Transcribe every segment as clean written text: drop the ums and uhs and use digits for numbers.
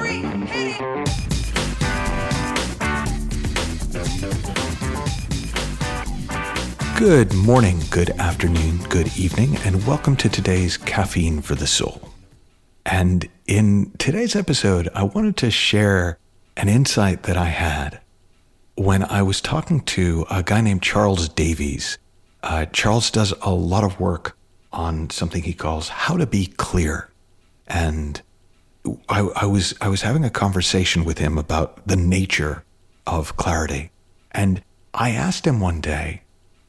3, hit it! Good morning, good afternoon, good evening, and welcome to today's Caffeine for the Soul. And in today's episode, I wanted to share an insight that I had when I was talking to a guy named Charles Davies. Charles does a lot of work on something he calls how to be clear. And I was having a conversation with him about the nature of clarity. And I asked him one day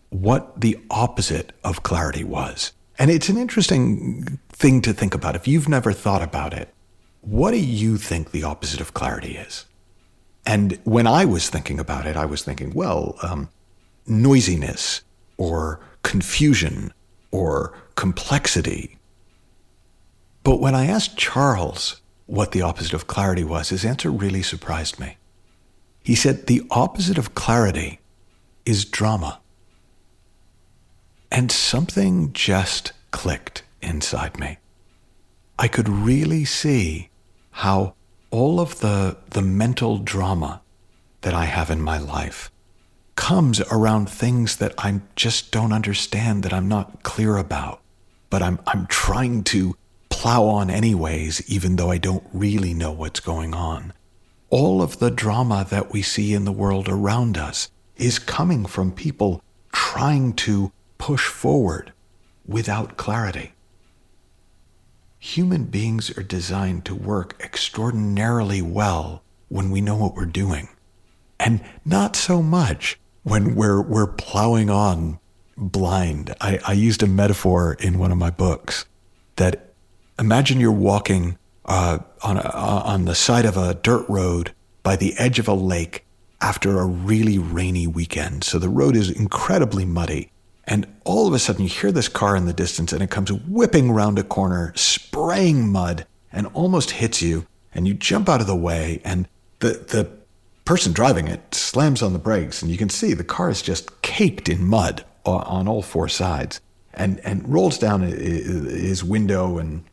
what the opposite of clarity was. And it's an interesting thing to think about. If you've never thought about it, what do you think the opposite of clarity is? And when I was thinking about it, I was thinking, noisiness or confusion or complexity. But when I asked Charles what the opposite of clarity was, his answer really surprised me. He said, the opposite of clarity is drama. And something just clicked inside me. I could really see how all of the mental drama that I have in my life comes around things that I just don't understand, that I'm not clear about, but I'm trying to plow on anyways, even though I don't really know what's going on. All of the drama that we see in the world around us is coming from people trying to push forward without clarity. Human beings are designed to work extraordinarily well when we know what we're doing, and not so much when we're plowing on blind. I used a metaphor in one of my books that imagine you're walking on the side of a dirt road by the edge of a lake after a really rainy weekend. So the road is incredibly muddy. And all of a sudden you hear this car in the distance and it comes whipping around a corner, spraying mud, and almost hits you. And you jump out of the way, and the person driving it slams on the brakes, and you can see the car is just caked in mud on all four sides, and rolls down his window, and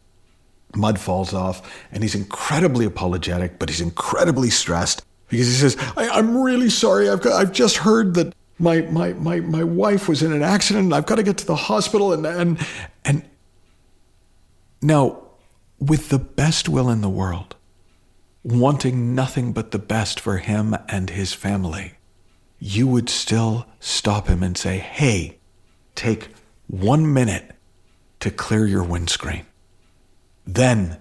mud falls off, and he's incredibly apologetic, but he's incredibly stressed because he says, I'm really sorry. I've just heard that my wife was in an accident and I've got to get to the hospital, and now, with the best will in the world, wanting nothing but the best for him and his family, you would still stop him and say, hey, take 1 minute to clear your windscreen. Then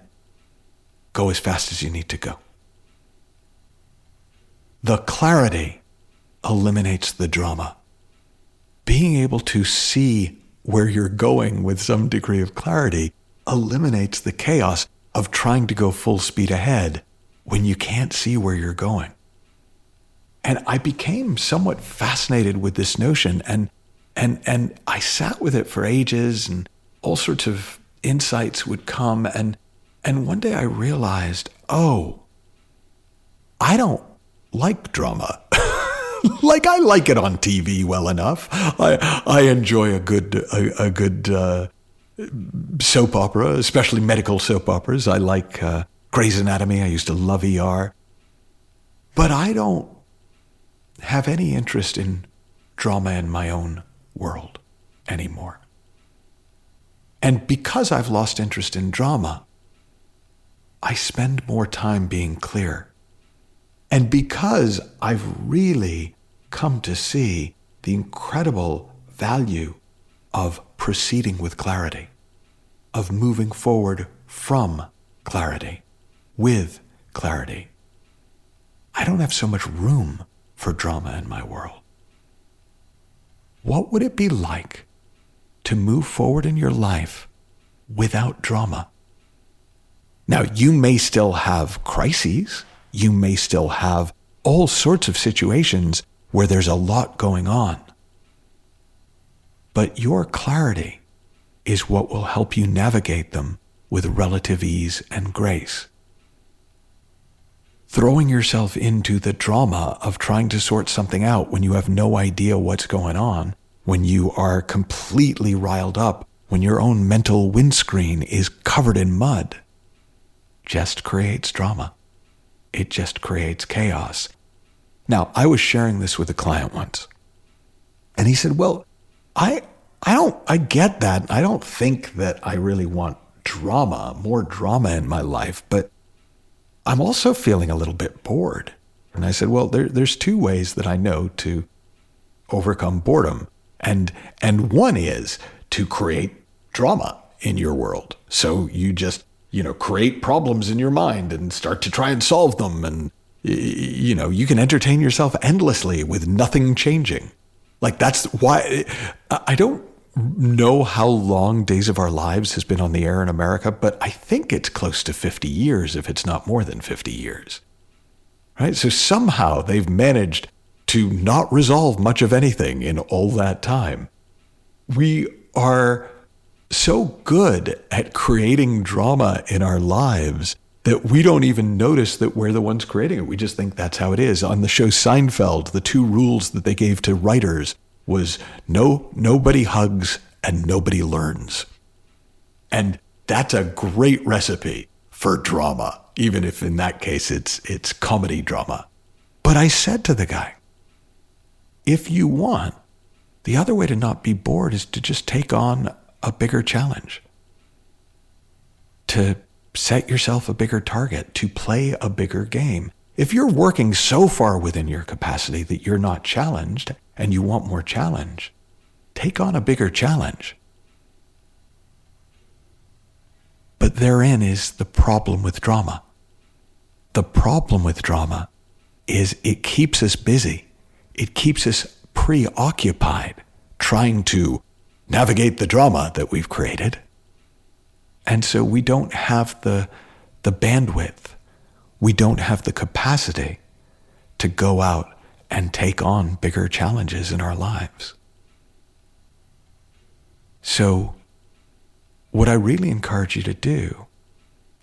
go as fast as you need to go. The clarity eliminates the drama. Being able to see where you're going with some degree of clarity eliminates the chaos of trying to go full speed ahead when you can't see where you're going. And I became somewhat fascinated with this notion, and I sat with it for ages, and all sorts of insights would come, and one day I realized, I don't like drama. Like, I like it on TV well enough. I enjoy a good soap opera, especially medical soap operas. I like Grey's Anatomy. I used to love ER. But I don't have any interest in drama in my own world anymore. And because I've lost interest in drama, I spend more time being clear. And because I've really come to see the incredible value of proceeding with clarity, of moving forward from clarity, with clarity, I don't have so much room for drama in my world. What would it be like to move forward in your life without drama? Now, you may still have crises. You may still have all sorts of situations where there's a lot going on. But your clarity is what will help you navigate them with relative ease and grace. Throwing yourself into the drama of trying to sort something out when you have no idea what's going on, when you are completely riled up, when your own mental windscreen is covered in mud, just creates drama. it just creates chaos. Now, I was sharing this with a client once, and he said, well, I get that. I don't think that I really want more drama in my life, but I'm also feeling a little bit bored. And I said, well, there's two ways that I know to overcome boredom. And one is to create drama in your world. So you just, create problems in your mind and start to try and solve them. And, you can entertain yourself endlessly with nothing changing. Like, that's why I don't know how long Days of Our Lives has been on the air in America, but I think it's close to 50 years, if it's not more than 50 years. Right? So somehow they've managed to not resolve much of anything in all that time. We are so good at creating drama in our lives that we don't even notice that we're the ones creating it. We just think that's how it is. On the show Seinfeld, the two rules that they gave to writers was nobody hugs and nobody learns. And that's a great recipe for drama, even if in that case it's comedy drama. But I said to the guy, if you want, the other way to not be bored is to just take on a bigger challenge, to set yourself a bigger target, to play a bigger game. If you're working so far within your capacity that you're not challenged and you want more challenge, take on a bigger challenge. But therein is the problem with drama. The problem with drama is it keeps us busy. It keeps us preoccupied trying to navigate the drama that we've created. And so we don't have the bandwidth. We don't have the capacity to go out and take on bigger challenges in our lives. So what I really encourage you to do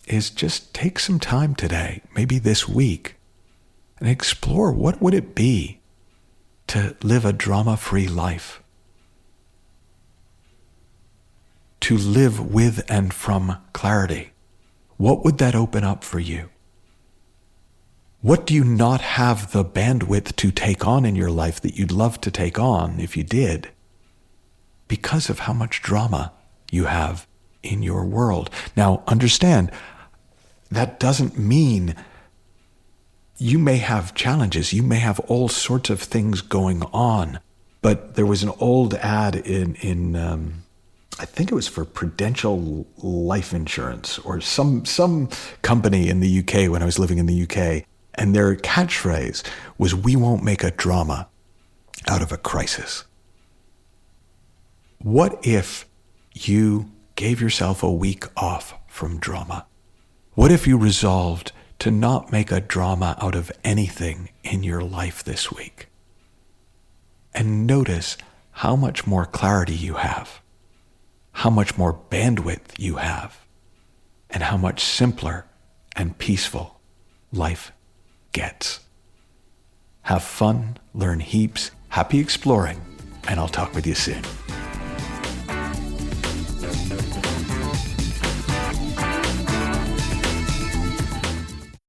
is just take some time today, maybe this week, and explore what would it be to live a drama-free life, to live with and from clarity. What would that open up for you? What do you not have the bandwidth to take on in your life that you'd love to take on if you did, because of how much drama you have in your world? Now, understand, that doesn't mean you may have challenges. You may have all sorts of things going on. But there was an old ad in I think it was for Prudential Life Insurance or some company in the UK when I was living in the UK. And their catchphrase was, "We won't make a drama out of a crisis." What if you gave yourself a week off from drama? What if you resolved to not make a drama out of anything in your life this week? And notice how much more clarity you have, how much more bandwidth you have, and how much simpler and peaceful life gets. Have fun, learn heaps, happy exploring, and I'll talk with you soon.